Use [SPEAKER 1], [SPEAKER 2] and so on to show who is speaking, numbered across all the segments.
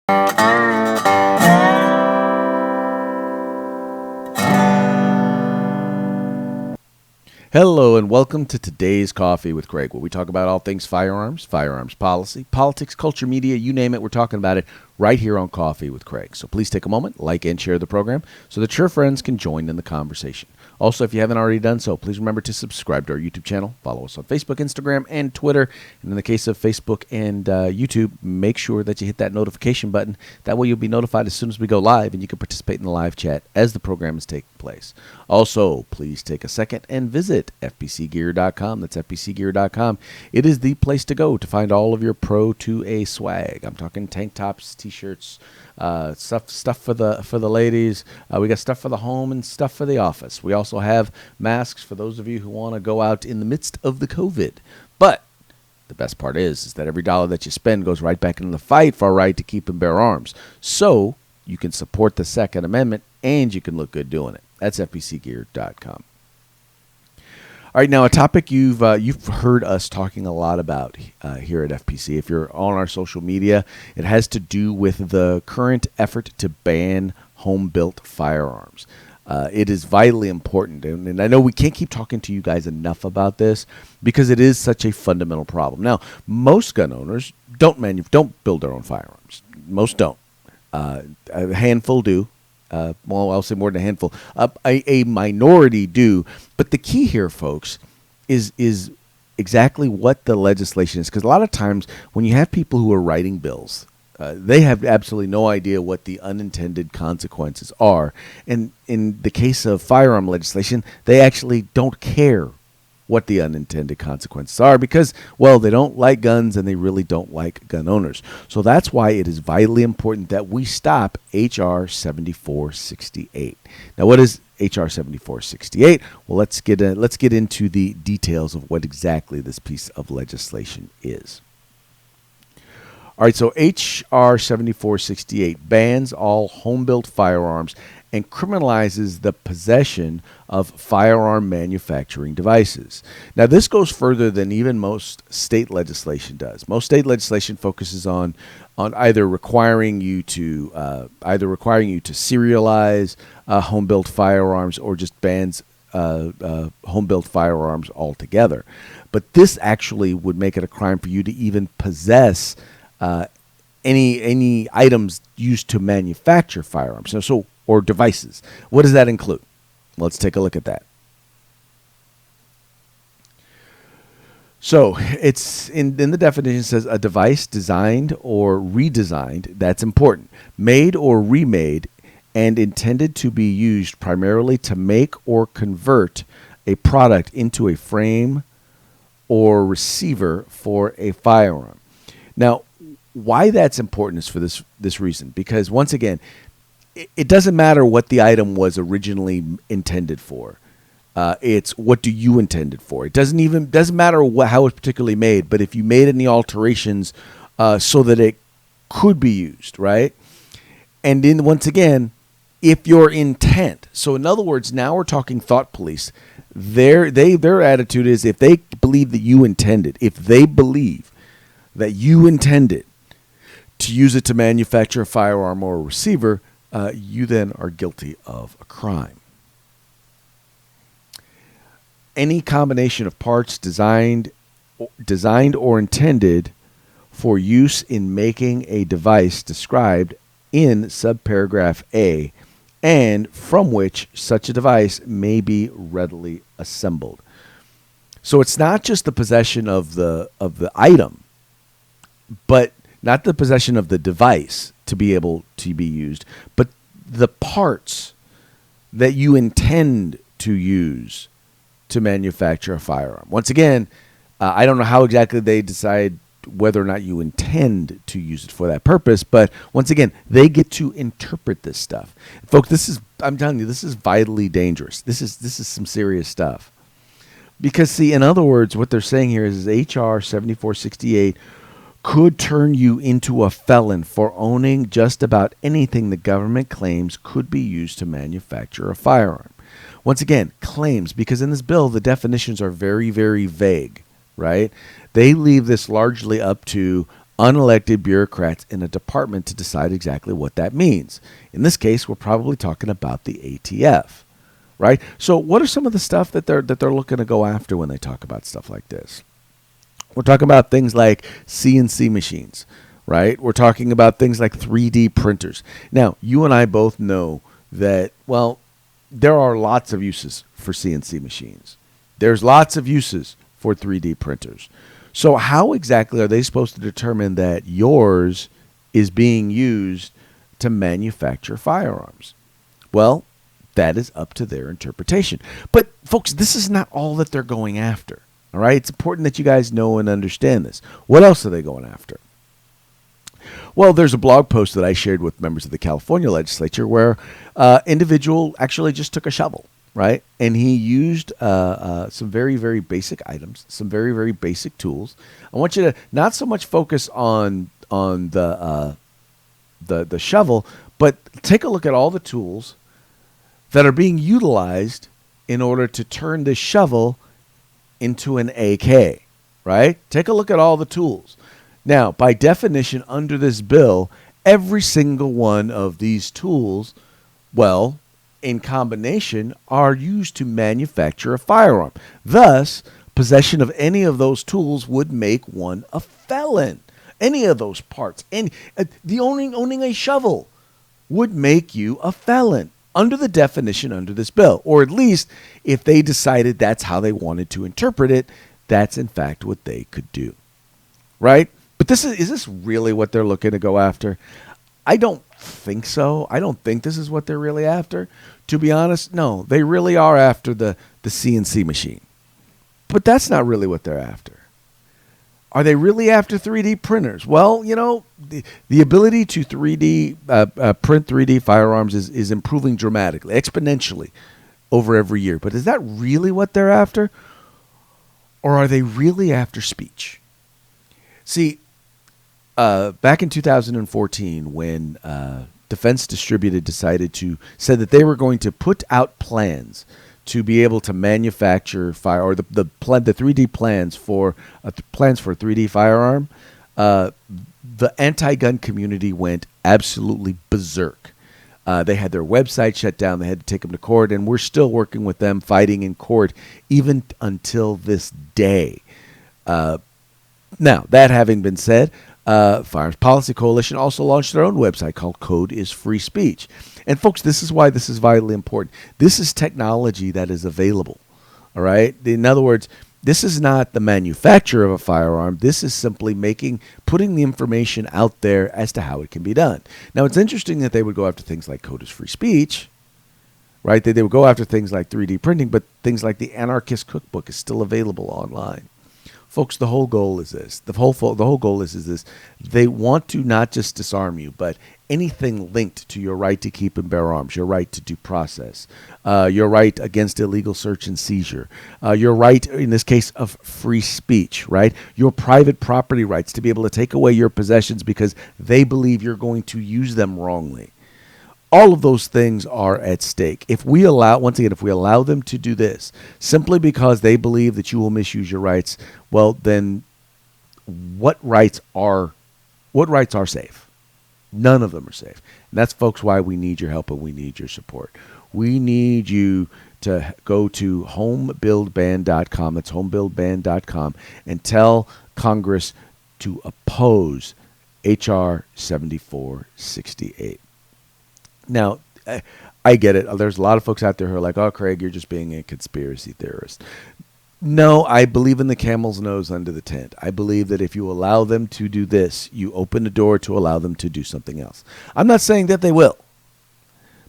[SPEAKER 1] Hello and welcome to today's Coffee with Craig, where we talk about all things firearms, firearms policy, politics, culture, media, you name it. We're talking about it right here on Coffee with Craig. So please take a moment, like and share the program so that your friends can join in the conversation. Also, if you haven't already done so, please remember to subscribe to our YouTube channel. Follow us on Facebook, Instagram, and Twitter. And in the case of Facebook and YouTube, make sure that you hit that notification button. That way you'll be notified as soon as we go live, and you can participate in the live chat as the program is taking place. Also, please take a second and visit fpcgear.com. That's fpcgear.com. It is the place to go to find all of your Pro 2A swag. I'm talking tank tops, t-shirts, stuff for the ladies. We got stuff for the home and stuff for the office. We also have masks for those of you who want to go out in the midst of the COVID. But the best part is that every dollar that you spend goes right back into the fight for our right to keep and bear arms. So you can support the Second Amendment and you can look good doing it. That's fpcgear.com. All right, now a topic you've heard us talking a lot about here at FPC. If you're on our social media, it has to do with the current effort to ban home-built firearms. It is vitally important, and I know we can't keep talking to you guys enough about this because it is such a fundamental problem. Now, most gun owners don't build their own firearms. Most don't. A handful do. Well, I'll say more than a handful. A minority do. But the key here, folks, is exactly what the legislation is. Because a lot of times when you have people who are writing bills, they have absolutely no idea what the unintended consequences are. And in the case of firearm legislation, they actually don't care what the unintended consequences are because, well, they don't like guns and they really don't like gun owners. So that's why it is vitally important that we stop H.R. 7468. Now, what is H.R. 7468? Well, let's get into the details of what exactly this piece of legislation is. All right, so H.R. 7468 bans all home-built firearms and criminalizes the possession of firearm manufacturing devices. Now, this goes further than even most state legislation does. Most state legislation focuses on either requiring you to serialize home-built firearms or just bans home-built firearms altogether. But this actually would make it a crime for you to even possess any items used to manufacture firearms. Or devices. What does that include? Let's take a look at that. So it's in the definition, it says a device designed or redesigned, that's important, made or remade and intended to be used primarily to make or convert a product into a frame or receiver for a firearm. Now, why that's important is for this reason, because once again, it doesn't matter what the item was originally intended for. It's what do you intend it for. It doesn't matter how it's particularly made, but if you made any alterations so that it could be used, right? And then once again, if your intent. So in other words, now we're talking thought police. Their attitude is if they believe that you intended, if they believe that you intended to use it to manufacture a firearm or a receiver, you then are guilty of a crime. Any combination of parts designed or intended for use in making a device described in subparagraph A and from which such a device may be readily assembled. So it's not just the possession of the item, but not the possession of the device to be able to be used, but the parts that you intend to use to manufacture a firearm. Once again, I don't know how exactly they decide whether or not you intend to use it for that purpose, but once again, they get to interpret this stuff. Folks, I'm telling you, this is vitally dangerous. This is some serious stuff. Because see, in other words, what they're saying here is H.R. 7468 could turn you into a felon for owning just about anything the government claims could be used to manufacture a firearm. Once again, claims, because in this bill, the definitions are very, very vague, right? They leave this largely up to unelected bureaucrats in a department to decide exactly what that means. In this case, we're probably talking about the ATF, right? So what are some of the stuff that they're looking to go after when they talk about stuff like this? We're talking about things like CNC machines, right? We're talking about things like 3D printers. Now, you and I both know that, well, there are lots of uses for CNC machines. There's lots of uses for 3D printers. So how exactly are they supposed to determine that yours is being used to manufacture firearms? Well, that is up to their interpretation. But, folks, this is not all that they're going after. All right? It's important that you guys know and understand this. What else are they going after? Well, there's a blog post that I shared with members of the California legislature where individual actually just took a shovel, right? And he used some very, very basic items, some very, very basic tools. I want you to not so much focus on the shovel, but take a look at all the tools that are being utilized in order to turn this shovel into an AK, right? Take a look at all the tools. Now, by definition, under this bill, every single one of these tools, well, in combination, are used to manufacture a firearm. Thus, possession of any of those tools would make one a felon. Any of those parts. And owning a shovel would make you a felon under the definition under this bill. Or at least, if they decided that's how they wanted to interpret it, that's in fact what they could do. Right? But is this really what they're looking to go after? I don't think so. I don't think this is what they're really after. To be honest, no. They really are after the CNC machine. But that's not really what they're after. Are they really after 3D printers? Well, you know, the ability to print 3D firearms is improving dramatically, exponentially over every year. But is that really what they're after? Or are they really after speech? See, back in 2014, when Defense Distributed said that they were going to put out plans to be able to manufacture the 3D plans for a 3D firearm, the anti-gun community went absolutely berserk. They had their website shut down. They had to take them to court, and we're still working with them, fighting in court, even until this day. Now, that having been said, Firearms Policy Coalition also launched their own website called Code is Free Speech. And folks, this is why this is vitally important. This is technology that is available. All right? In other words, this is not the manufacture of a firearm. This is simply putting the information out there as to how it can be done. Now, it's interesting that they would go after things like Code is Free Speech, right? They would go after things like 3D printing, but things like the Anarchist Cookbook is still available online. Folks, the whole goal is this. The whole goal is this. They want to not just disarm you, but anything linked to your right to keep and bear arms, your right to due process, your right against illegal search and seizure, your right, in this case, of free speech, right? Your private property rights to be able to take away your possessions because they believe you're going to use them wrongly. All of those things are at stake. If we allow them to do this simply because they believe that you will misuse your rights, well, then what rights are safe? None of them are safe. And that's, folks, why we need your help and we need your support. We need you to go to homebuildban.com. That's homebuildban.com, and tell Congress to oppose H.R. 7468. Now, I get it. There's a lot of folks out there who are like, oh, Craig, you're just being a conspiracy theorist. No, I believe in the camel's nose under the tent. I believe that if you allow them to do this, you open the door to allow them to do something else. I'm not saying that they will,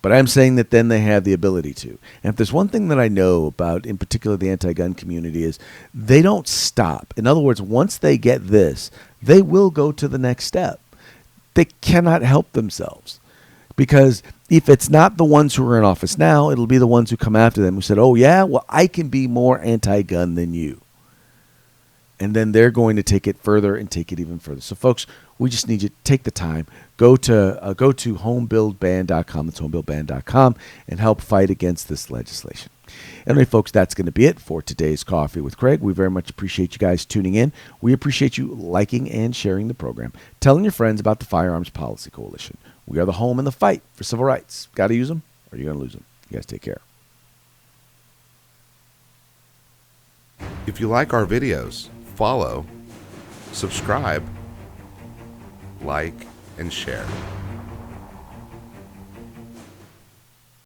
[SPEAKER 1] but I'm saying that then they have the ability to. And if there's one thing that I know about, in particular, the anti-gun community, is they don't stop. In other words, once they get this, they will go to the next step. They cannot help themselves. Because if it's not the ones who are in office now, it'll be the ones who come after them who said, oh, yeah, well, I can be more anti-gun than you. And then they're going to take it further and take it even further. So, folks, we just need you to take the time. Go to homebuildban.com. That's homebuildban.com, and help fight against this legislation. Anyway, folks, that's going to be it for today's Coffee with Craig. We very much appreciate you guys tuning in. We appreciate you liking and sharing the program, telling your friends about the Firearms Policy Coalition. We are the home in the fight for civil rights. Got to use them or you're going to lose them. You guys take care.
[SPEAKER 2] If you like our videos, follow, subscribe, like, and share.